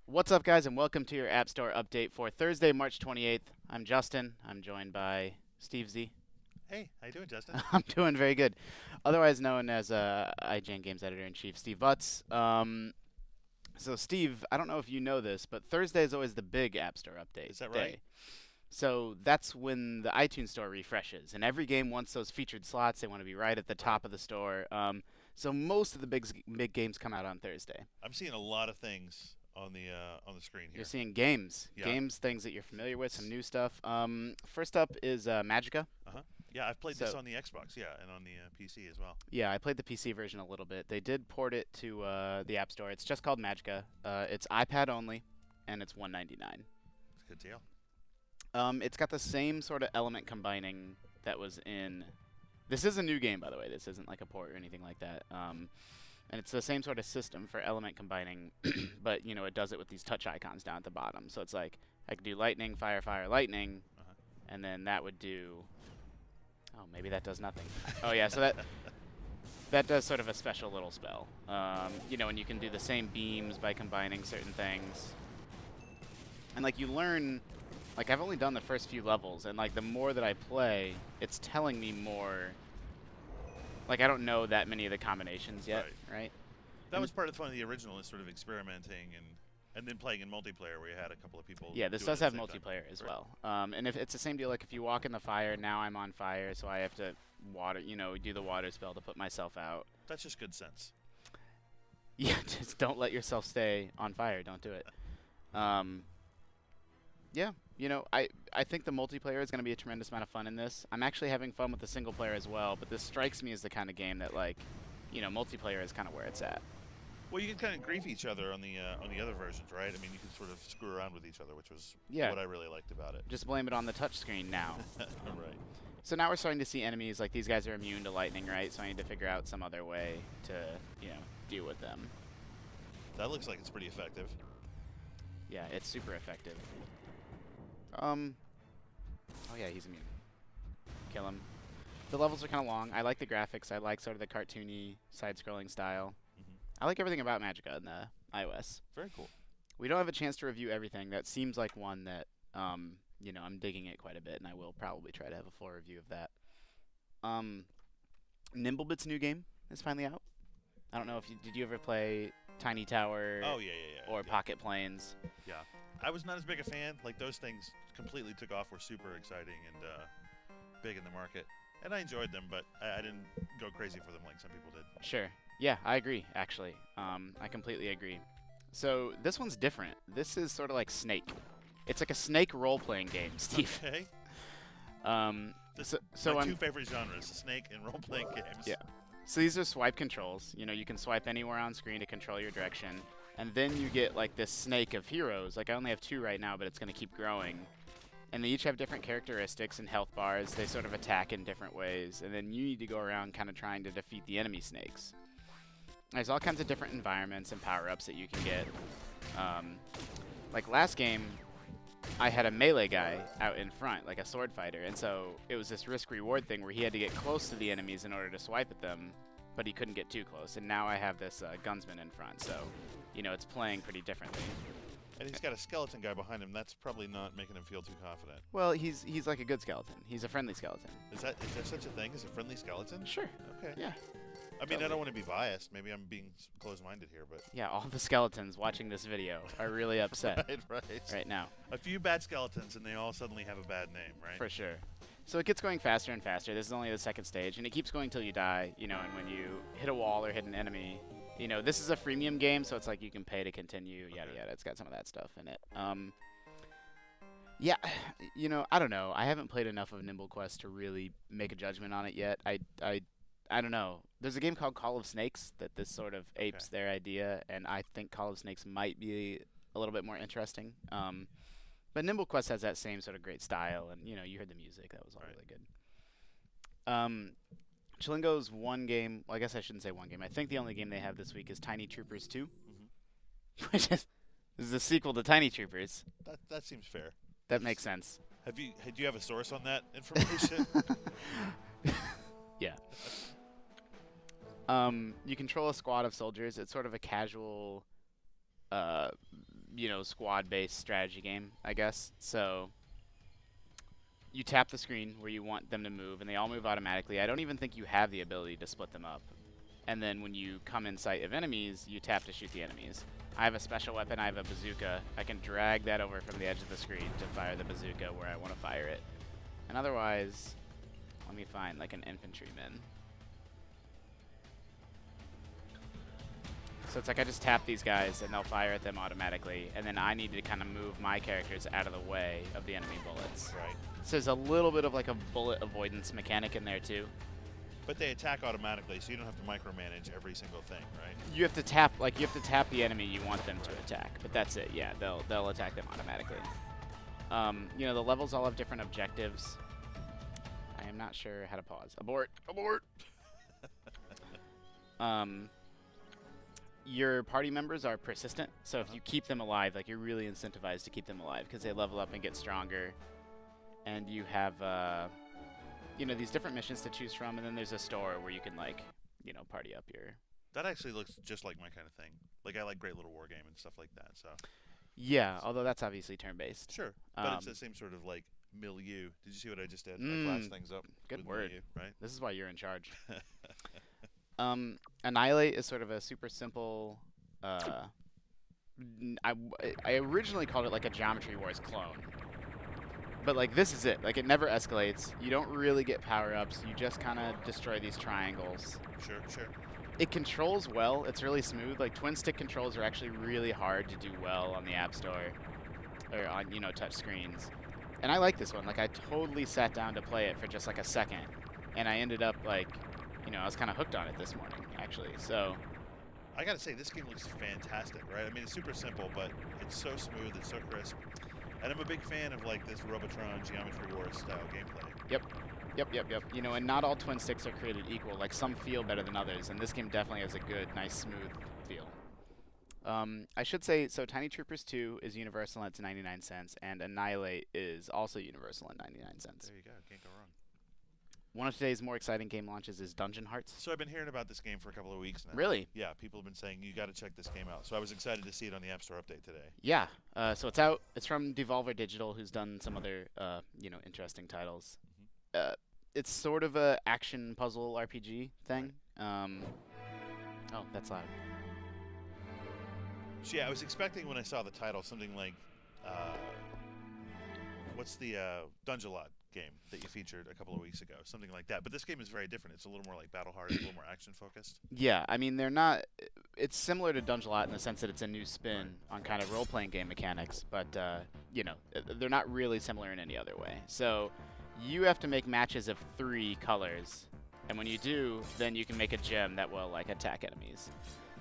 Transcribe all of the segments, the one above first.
What's up, guys, and welcome to your App Store update for Thursday, March 28th. I'm Justin. I'm joined by Steve Z. Hey, how you doing, Justin? I'm doing very good. Otherwise known as IGN Games Editor-in-Chief, Steve Butts. So, Steve, I don't know if you know this, but Thursday is always the big App Store update Is that right? day. So that's when the iTunes Store refreshes, and every game wants those featured slots. They want to be right at the Right. top of the store. So most of the big games come out on Thursday. I'm seeing a lot of things on the screen You're here. seeing games, Yeah. things that you're familiar with, some new stuff. First up is Magica. Uh-huh. Yeah, I've played this So on the Xbox, yeah, and on the PC as well. yeah, I played the PC version a little bit. They did port it to the App Store. It's just called Magica. It's iPad only, and it's 199. It's a good deal. It's got the same sort of element combining that was in. This is a new game, by the way. This isn't like a port or anything like that. And it's the same sort of system for element combining, but it does it with these touch icons down at the bottom. So it's like I could do lightning, fire, fire, lightning, and then that would do. Oh, maybe that does nothing. Oh yeah, so that does sort of a special little spell. And you can do the same beams by combining certain things. And like you learn, like I've only done the first few levels, and like the more that I play, it's telling me more. Like I don't know that many of the combinations yet, right? That was part of the fun of the original, is sort of experimenting and then playing in multiplayer where you had a couple of people Yeah, this doing does it at have the same time. multiplayer as Right. well. And if it's the same deal, like if you walk in the fire, now I'm on fire, so I have to do the water spell to put myself out. That's just good sense. Yeah, just don't let yourself stay on fire. Don't do it. Um, yeah, I think the multiplayer is going to be a tremendous amount of fun in this. I'm actually having fun with the single player as well, but this strikes me as the kind of game that multiplayer is kind of where it's at. Well, you can kind of grief each other on the other versions, right? I mean, you can sort of screw around with each other, which was Yeah, what I really liked about it. just blame it on the touchscreen now. Right. So now we're starting to see enemies, like these guys are immune to lightning, right? So I need to figure out some other way to, deal with them. That looks like it's pretty effective. Yeah, it's super effective. Oh yeah, he's immune. Kill him. The levels are kind of long. I like the graphics. I like sort of the cartoony side-scrolling style. I like everything about Magica in the iOS. Very cool. We don't have a chance to review everything. That seems like one that, I'm digging it quite a bit, and I will probably try to have a full review of that. Nimblebit's new game is finally out. I don't know if did you ever play Tiny Tower Oh, yeah. or Yeah. Pocket Planes? Yeah, I was not as big a fan. Like, those things completely took off, were super exciting and big in the market, and I enjoyed them, but I didn't go crazy for them like some people did. Sure. Yeah, I agree, actually. I completely agree. So this one's different. This is sort of like Snake. It's like a Snake role-playing game, Steve. Okay. Um, This, so my I'm two favorite genres: Snake and role-playing games. Yeah. So these are swipe controls. You can swipe anywhere on screen to control your direction. And then you get like this snake of heroes. Like I only have 2 right now, but it's going to keep growing. And they each have different characteristics and health bars. They sort of attack in different ways. And then you need to go around kind of trying to defeat the enemy snakes. There's all kinds of different environments and power-ups that you can get. Like last game, I had a melee guy out in front, like a sword fighter, and so it was this risk-reward thing where he had to get close to the enemies in order to swipe at them, but he couldn't get too close. And now I have this gunsman in front, so it's playing pretty differently. And he's got a skeleton guy behind him. That's probably not making him feel too confident. Well, he's like a good skeleton. He's a friendly skeleton. Is there such a thing as a friendly skeleton? Sure. Okay. Yeah. I mean, I don't want to be biased. Maybe I'm being closed-minded here, but Yeah. All the skeletons watching this video are really upset right. right now. A few bad skeletons, and they all suddenly have a bad name, right? For sure. So it gets going faster and faster. This is only the second stage, and it keeps going till you die. And when you hit a wall or hit an enemy, this is a freemium game, so it's like you can pay to continue. Yada yada. It's got some of that stuff in it. Yeah, I don't know. I haven't played enough of Nimble Quest to really make a judgment on it yet. I don't know. There's a game called Call of Snakes that this sort of apes their idea, and I think Call of Snakes might be a little bit more interesting. But Nimble Quest has that same sort of great style, and you heard the music. That was all really good. Chillingo's one game. Well, I guess I shouldn't say one game. I think the only game they have this week is Tiny Troopers 2, which is the sequel to Tiny Troopers. That seems fair. That makes sense. Do you have a source on that information? Yeah. You control a squad of soldiers. It's sort of a casual you know, squad-based strategy game, I guess. So you tap the screen where you want them to move, and they all move automatically. I don't even think you have the ability to split them up. And then when you come in sight of enemies, you tap to shoot the enemies. I have a special weapon. I have a bazooka. I can drag that over from the edge of the screen to fire the bazooka where I want to fire it. And otherwise, let me find like an infantryman. So it's like I just tap these guys and they'll fire at them automatically, and then I need to kind of move my characters out of the way of the enemy bullets. Right. So there's a little bit of like a bullet avoidance mechanic in there too. But they attack automatically, so you don't have to micromanage every single thing, right? You have to tap, like, you have to tap the enemy you want them to attack, but that's it. Yeah, they'll attack them automatically. You know, the levels all have different objectives. I am not sure how to pause. Abort! Abort! Your party members are persistent, so if you keep them alive, like, you're really incentivized to keep them alive because they level up and get stronger. And you have, you know, these different missions to choose from, and then there's a store where you can, like, you know, party up your... That actually looks just like my kind of thing. Like, I like Great Little War Game and stuff like that, so... Yeah, although that's obviously turn-based. Sure, but it's the same sort of, like, milieu. Did you see what I just did? I classed things up. Good with word. Milieu, right? This is why you're in charge. Annihilate is sort of a super simple... I originally called it, like, a Geometry Wars clone. But, like, this is it. Like, it never escalates. You don't really get power-ups. You just kind of destroy these triangles. Sure, sure. It controls well. It's really smooth. Like, twin-stick controls are actually really hard to do well on the App Store. Or on, you know, touch screens. And I like this one. Like, I totally sat down to play it for just, like, a second. And I ended up, like, you know, I was kind of hooked on it this morning, actually. So... I gotta say, this game looks fantastic, right? I mean, it's super simple, but it's so smooth, it's so crisp. And I'm a big fan of, like, this Robotron Geometry Wars style gameplay. Yep. You know, and not all twin sticks are created equal. Like, some feel better than others, and this game definitely has a good, nice, smooth feel. I should say, so Tiny Troopers 2 is universal and it's 99 cents, and Annihilate is also universal and 99 cents. There you go, can't go wrong. One of today's more exciting game launches is Dungeon Hearts. So I've been hearing about this game for a couple of weeks now. Really? Yeah, people have been saying, you gotta check this game out. So I was excited to see it on the App Store update today. Yeah, so it's out. It's from Devolver Digital, who's done some other, you know, interesting titles. It's sort of a action puzzle RPG thing. Oh, that's loud. So yeah, I was expecting when I saw the title something like, what's the Dungelot game that you featured a couple of weeks ago? Something like that. But this game is very different. It's a little more like Battle Hard, it's a little more action focused. Yeah, I mean, they're not... It's similar to Dungelot in the sense that it's a new spin on kind of role-playing game mechanics, but, you know, they're not really similar in any other way. So you have to make matches of 3 colors, and when you do, then you can make a gem that will, like, attack enemies.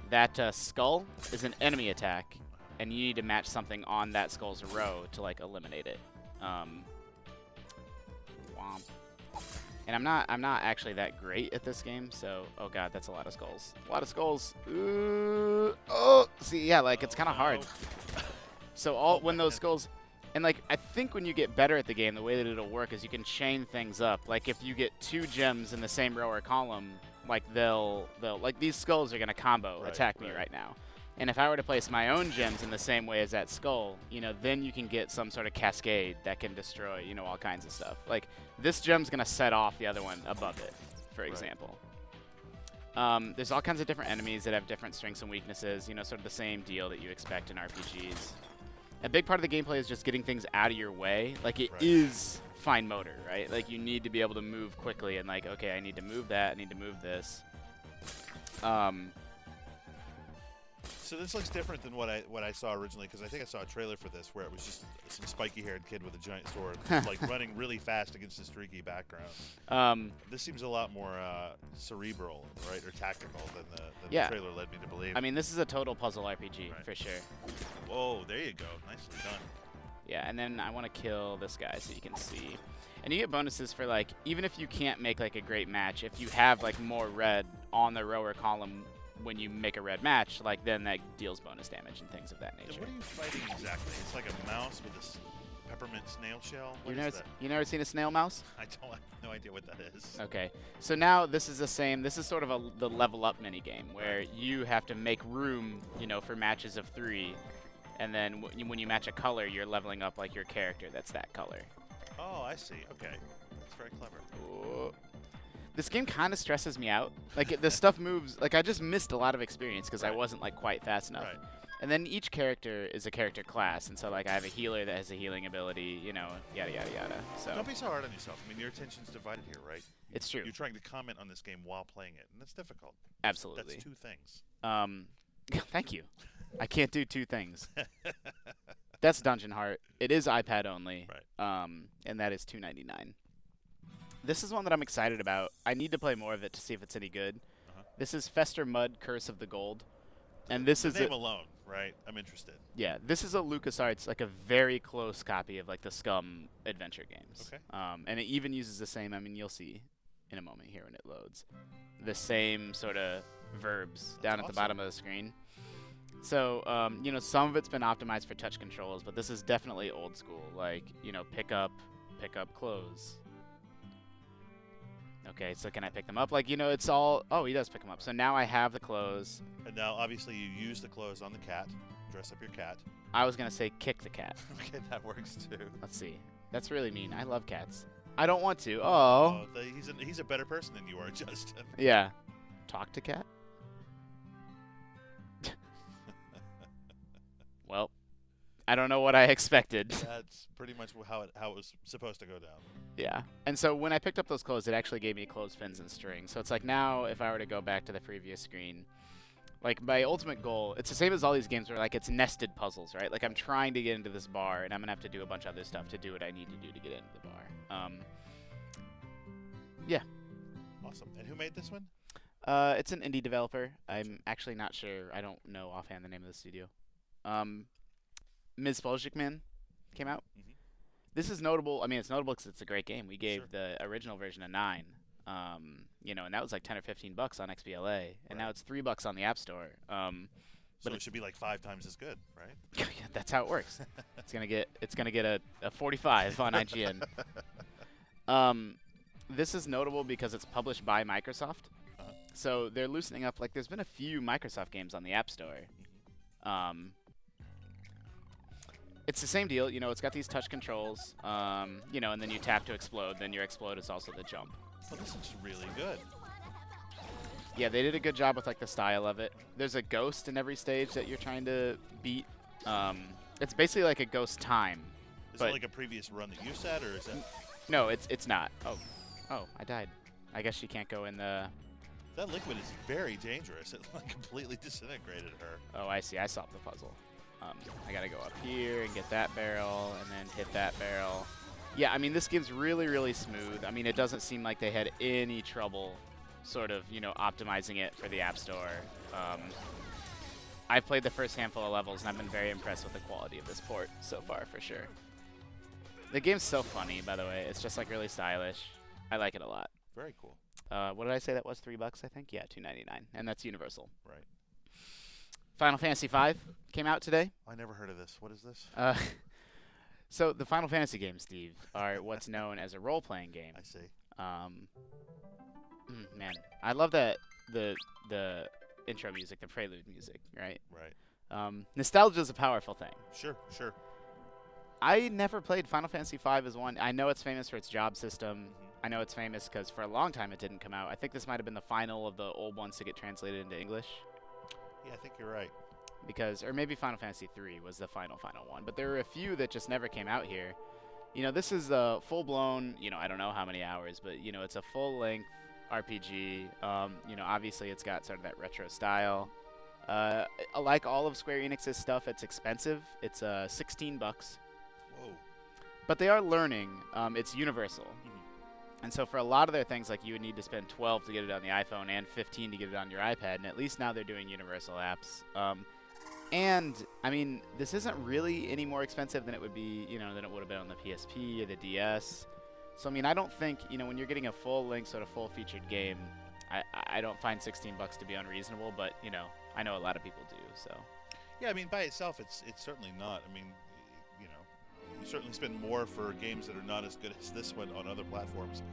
That skull is an enemy attack, and you need to match something on that skull's row to, like, eliminate it. And I'm not actually that great at this game, so oh god, that's a lot of skulls. A lot of skulls. Oh, see, yeah, like it's kind of hard. So when those skulls, and like I think when you get better at the game, the way that it'll work is you can chain things up. Like if you get 2 gems in the same row or column, like they'll like these skulls are gonna combo attack me right now. And if I were to place my own gems in the same way as that skull, you know, then you can get some sort of cascade that can destroy, you know, all kinds of stuff. Like, this gem's going to set off the other one above it, for example. There's all kinds of different enemies that have different strengths and weaknesses, you know, sort of the same deal that you expect in RPGs. A big part of the gameplay is just getting things out of your way. Like, it is fine motor, right? Like, you need to be able to move quickly and, like, okay, I need to move that, I need to move this. So this looks different than what I saw originally, because I think I saw a trailer for this where it was just some spiky-haired kid with a giant sword, like running really fast against a streaky background. This seems a lot more cerebral, right, or tactical than the trailer led me to believe. I mean, this is a total puzzle RPG for sure. Whoa, there you go, nicely done. Yeah, and then I want to kill this guy so you can see. And you get bonuses for, like, even if you can't make, like, a great match, if you have, like, more red on the row or column when you make a red match, like, then that deals bonus damage and things of that nature. And what are you fighting exactly? It's like a mouse with a peppermint snail shell? You never seen a snail mouse? I have no idea what that is. Okay. So now this is the same, this is sort of the level up mini game where you have to make room, you know, for matches of 3. And then when you match a color, you're leveling up like your character that's that color. Oh, I see. Okay. That's very clever. Ooh. This game kind of stresses me out. Like, the stuff moves. Like, I just missed a lot of experience because I wasn't, like, quite fast enough. Right. And then each character is a character class. And so, like, I have a healer that has a healing ability, you know, yada, yada, yada. So don't be so hard on yourself. I mean, your attention's divided here, right? It's true. You're trying to comment on this game while playing it, and that's difficult. Absolutely. That's two things. Thank you. I can't do two things. That's Dungeon Heart. It is iPad only. Right. And that is $2.99. This is one that I'm excited about. I need to play more of it to see if it's any good. This is Fester Mud Curse of the Gold. And this is the name alone, right? I'm interested. Yeah, this is a LucasArts, like a very close copy of like the Scum adventure games. Okay. And it even uses the same, I mean, you'll see in a moment here when it loads, the same sort of verbs down at the bottom of the screen. So, you know, some of it's been optimized for touch controls, but this is definitely old school. Like, you know, pick up, close. Okay, so can I pick them up? Like, you know, it's all... Oh, he does pick them up. So now I have the clothes. And now, obviously, you use the clothes on the cat. Dress up your cat. I was going to say kick the cat. Okay, that works, too. Let's see. That's really mean. I love cats. I don't want to. Oh. He's a better person than you are, Justin. Yeah. Talk to cat? Well, I don't know what I expected. That's pretty much how it was supposed to go down. Yeah. And so when I picked up those clothes, it actually gave me clothespins and strings. So it's like now if I were to go back to the previous screen, like my ultimate goal, it's the same as all these games where like it's nested puzzles, right? Like I'm trying to get into this bar and I'm going to have to do a bunch of other stuff to do what I need to do to get into the bar. Yeah. Awesome. And who made this one? It's an indie developer. I'm actually not sure. I don't know offhand the name of the studio. Ms. Spoljikman came out. This is notable. I mean, it's notable because it's a great game. We gave the original version a 9. You know, and that was like 10 or 15 bucks on XBLA, and now it's $3 on the App Store. So it should be like 5 times as good, right? Yeah, that's how it works. It's gonna get a 45 on IGN. This is notable because it's published by Microsoft, so they're loosening up. Like, there's been a few Microsoft games on the App Store. It's the same deal, you know, it's got these touch controls, you know, and then you tap to explode, then your explode is also the jump. Well, this looks really good. Yeah, they did a good job with, like, the style of it. There's a ghost in every stage that you're trying to beat. It's basically like a ghost time. Is it like a previous run that you said, or is that... No, it's not. Oh, I died. I guess she can't go in the... That liquid is very dangerous. It like completely disintegrated her. Oh, I see. I solved the puzzle. I gotta go up here and get that barrel and then hit that barrel. Yeah, I mean, this game's really, really smooth. I mean, it doesn't seem like they had any trouble sort of, you know, optimizing it for the App Store. I've played the first handful of levels, and I've been very impressed with the quality of this port so far, for sure. The game's so funny, by the way. It's just, like, really stylish. I like it a lot. Very cool. What did I say that was? $3, I think? Yeah, $2.99. And that's Universal. Right. Final Fantasy V came out today. I never heard of this. What is this? So the Final Fantasy games, Steve, are what's known as a role-playing game. I see. Man, I love that the intro music, the prelude music, right? Right. Nostalgia is a powerful thing. Sure, sure. I never played Final Fantasy V as one. I know it's famous for its job system. I know it's famous because for a long time it didn't come out. I think this might have been the final of the old ones to get translated into English. Yeah, I think you're right. Because, or maybe Final Fantasy III was the final one. But there were a few that just never came out here. You know, this is a full-blown, you know, I don't know how many hours, but, you know, it's a full-length RPG. You know, obviously it's got sort of that retro style. Like all of Square Enix's stuff, it's expensive. It's $16. Whoa. But they are learning. It's universal. And so for a lot of their things, like you would need to spend 12 to get it on the iPhone and 15 to get it on your iPad. And at least now they're doing universal apps. And, I mean, this isn't really any more expensive than it would be, you know, than it would have been on the PSP or the DS. So, I mean, I don't think, you know, when you're getting a full-length, sort of full-featured game, I don't find $16 to be unreasonable. But, you know, I know a lot of people do, so. Yeah, I mean, by itself, it's certainly not. I mean, you know, you certainly spend more for games that are not as good as this one on other platforms.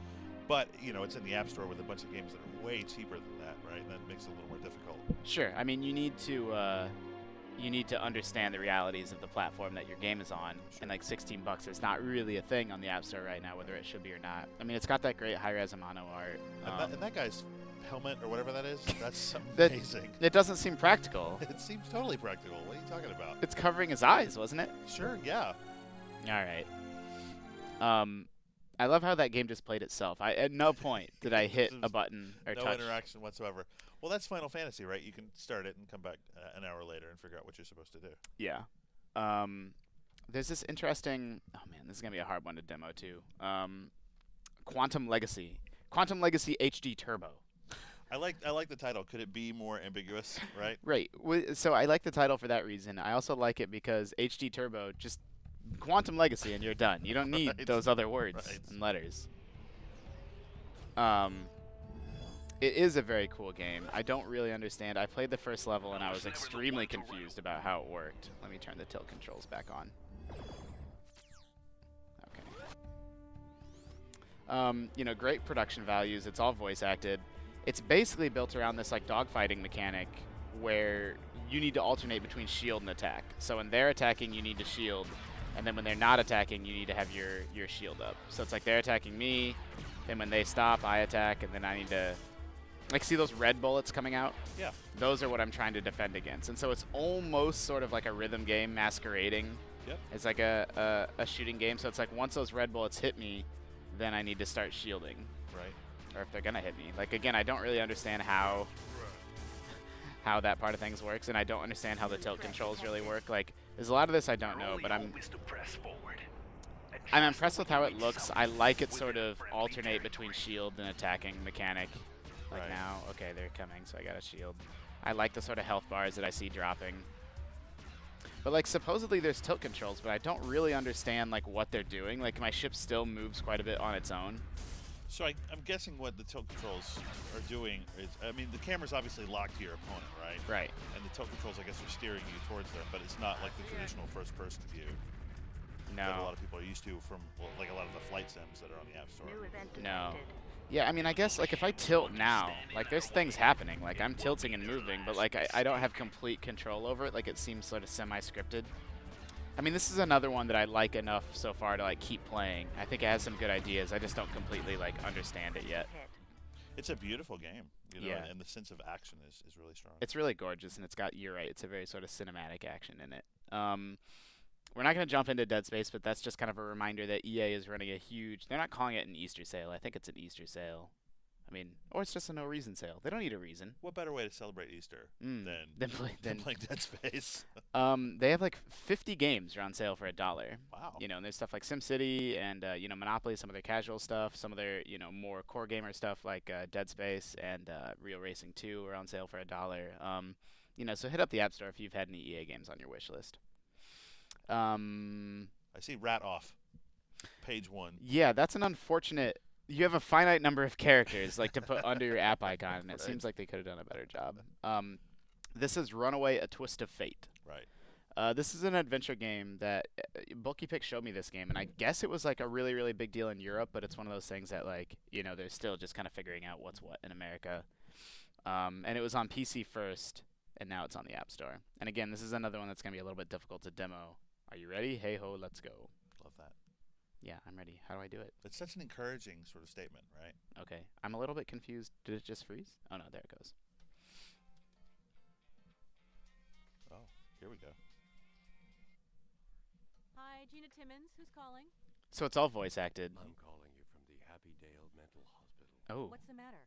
But, you know, it's in the App Store with a bunch of games that are way cheaper than that, right? And that makes it a little more difficult. Sure. I mean, you need to, you need to understand the realities of the platform that your game is on. Sure. And like $16 is not really a thing on the App Store right now, whether it should be or not. I mean, it's got that great high-res mono art. And that guy's helmet or whatever that is, that's amazing. It doesn't seem practical. It seems totally practical. What are you talking about? It's covering his eyes, wasn't it? Sure, yeah. All right. I love how that game just played itself. At no point did I hit a button or touch. No interaction whatsoever. Well, that's Final Fantasy, right? You can start it and come back an hour later and figure out what you're supposed to do. Yeah. There's this interesting... Oh, man, this is going to be a hard one to demo, too. Quantum Legacy. Quantum Legacy HD Turbo. I like the title. Could it be more ambiguous, right? Right. So I like the title for that reason. I also like it because HD Turbo, just Quantum Legacy and you're done. You don't need those other words and letters. It is a very cool game. I don't really understand. I played the first level and I was extremely confused about how it worked. Let me turn the tilt controls back on. Okay. You know, great production values. It's all voice acted. It's basically built around this like dogfighting mechanic where you need to alternate between shield and attack. So when they're attacking, you need to shield, and then when they're not attacking, you need to have your shield up. So it's like they're attacking me, then when they stop, I attack, and then I need to like see those red bullets coming out? Yeah. Those are what I'm trying to defend against. And so it's almost sort of like a rhythm game masquerading. Yep. It's like a shooting game. So it's like once those red bullets hit me, then I need to start shielding. Right. Or if they're gonna hit me. Like again, I don't really understand how that part of things works, and I don't understand how the tilt controls really work. Like there's a lot of this I don't know, but I'm impressed with how it looks. I like it sort of alternate between shield and attacking mechanic. Like now, okay, they're coming, so I got a shield. I like the sort of health bars that I see dropping. But like supposedly there's tilt controls, but I don't really understand like what they're doing. Like my ship still moves quite a bit on its own. So I'm guessing what the tilt controls are doing is, I mean, the camera's obviously locked to your opponent, right? Right. And the tilt controls, I guess, are steering you towards them, but it's not like the traditional first-person view that a lot of people are used to from, well, like a lot of the flight sims that are on the App Store. No. Yeah, I mean, I guess, like, if I tilt now, like, there's things happening. Like, I'm tilting and moving, but, like, I don't have complete control over it. Like, it seems sort of semi-scripted. I mean, this is another one that I like enough so far to, like, keep playing. I think it has some good ideas. I just don't completely, like, understand it yet. It's a beautiful game, you know, Yeah. and the sense of action is really strong. It's really gorgeous, and it's got, you're right, it's a very sort of cinematic action in it. We're not going to jump into Dead Space, but that's just kind of a reminder that EA is running a huge... They're not calling it an Easter sale. I think it's an Easter sale. I mean, or it's just a no-reason sale. They don't need a reason. What better way to celebrate Easter than playing Dead Space? They have like 50 games are on sale for $1. Wow. You know, and there's stuff like SimCity and, you know, Monopoly, some of their casual stuff, some of their, you know, more core gamer stuff like Dead Space and Real Racing 2 are on sale for $1. You know, so hit up the App Store if you've had any EA games on your wish list. I see Rat Off, page 1. Yeah, that's an unfortunate... You have a finite number of characters like to put under your app icon, and it seems like they could have done a better job. This is Runaway: A Twist of Fate. Right. This is an adventure game that Bulky Pick showed me this game, and I guess it was like a really, really big deal in Europe, but it's one of those things that like, you know, they're still just kind of figuring out what's what in America. And it was on PC first, and now it's on the App Store. And again, this is another one that's going to be a little bit difficult to demo. Are you ready? Hey ho, let's go. Love that. Yeah, I'm ready. How do I do it? It's such an encouraging sort of statement, right? Okay. I'm a little bit confused. Did it just freeze? Oh, no, there it goes. Oh, here we go. Hi, Gina Timmons. Who's calling? So it's all voice acted. I'm calling you from the Happydale Mental Hospital. Oh. What's the matter?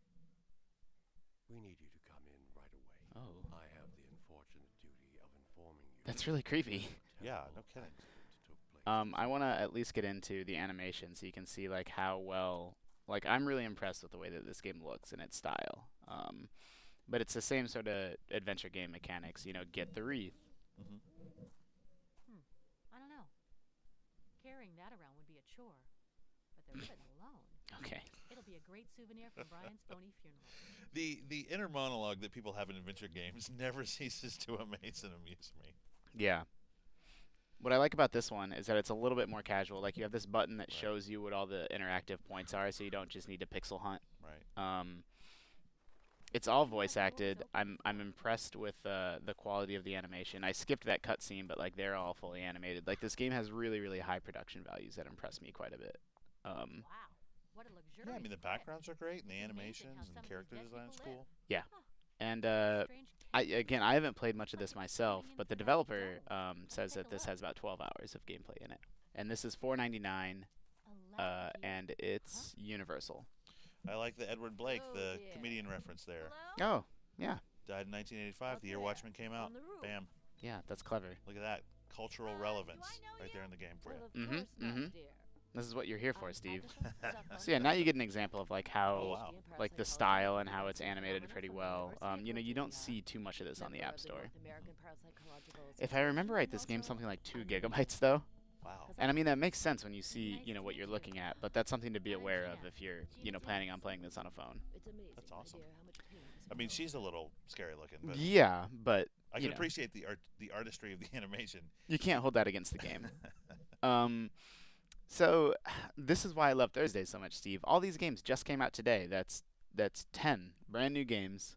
We need you to come in right away. Oh. I have the unfortunate duty of informing you. That's really creepy. Yeah, no kidding. I want to at least get into the animation so you can see like how well, like I'm really impressed with the way that this game looks and its style. But it's the same sort of adventure game mechanics, you know, get the wreath. I don't know. Carrying that around would be a chore, but the ribbon alone. Okay. It'll be a great souvenir from Brian's phony funeral. The inner monologue that people have in adventure games never ceases to amaze and amuse me. Yeah. What I like about this one is that it's a little bit more casual. Like you have this button that shows you what all the interactive points are, so you don't just need to pixel hunt. Right. It's all voice acted. I'm impressed with the quality of the animation. I skipped that cutscene, but like they're all fully animated. Like this game has really really high production values that impress me quite a bit. Wow. What a Yeah, luxurious I mean the kit. backgrounds are great, and the It's amazing animations how some and of character these dead design's people live. cool. Yeah. Huh. And Strange I haven't played much of this myself, swimming in but the without developer dough. says take that a this look. has about 12 hours of gameplay in it, and this is $4.99, Aladdin. and it's Universal. I like the Edward Blake, Oh, the dear. comedian reference there. Hello? Oh, yeah, Died in 1985, the year Up Watchmen there, came out. on the roof. Bam. yeah, that's clever. Look at that. Cultural Do relevance I know right you? there in the game for you. Well, of Mhm, course not, mhm. dear. This is what you're here for, I'm Steve. Agatha So yeah, now you get an example of like Oh, how wow. like the style and how it's animated pretty well. You know, you don't see too much of this on the App Store. If I remember right, this game's something like 2 gigabytes though. Wow. And I mean, that makes sense when you see, you know, what you're looking at, but that's something to be aware of if you're, you know, planning on playing this on a phone. That's awesome. I mean, she's a little scary looking, but Yeah, but, I you can know, appreciate the artistry of the animation. you can't hold that against the game. So this is why I love Thursdays so much, Steve. All these games just came out today. That's 10 brand new games.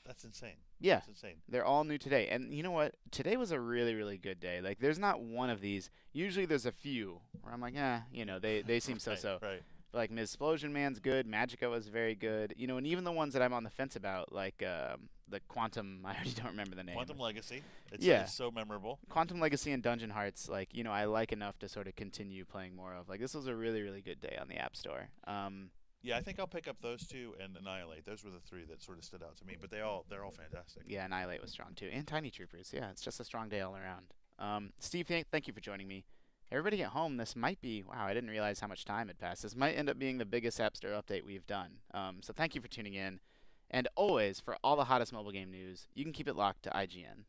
That's insane. Yeah. That's insane. They're all new today. And you know what? Today was a really, really good day. Like, there's not one of these. Usually there's a few where I'm like, you know, they seem so-so. Right. But, like, Ms. Explosion Man's good. Magica was very good. You know, and even the ones that I'm on the fence about, like the Quantum, I already don't remember the name. Quantum Legacy. Yeah. It's so memorable. Quantum Legacy and Dungeon Hearts, like, you know, I like enough to sort of continue playing more of. Like, this was a really, really good day on the App Store. Yeah, I think I'll pick up those two and Annihilate. Those were the 3 that sort of stood out to me, but they're all fantastic. Yeah, Annihilate was strong too, and Tiny Troopers. Yeah, it's just a strong day all around. Steve, thank you for joining me. Everybody at home, this might be, wow, I didn't realize how much time had passed. This might end up being the biggest App Store update we've done. So thank you for tuning in. And always, for all the hottest mobile game news, you can keep it locked to IGN.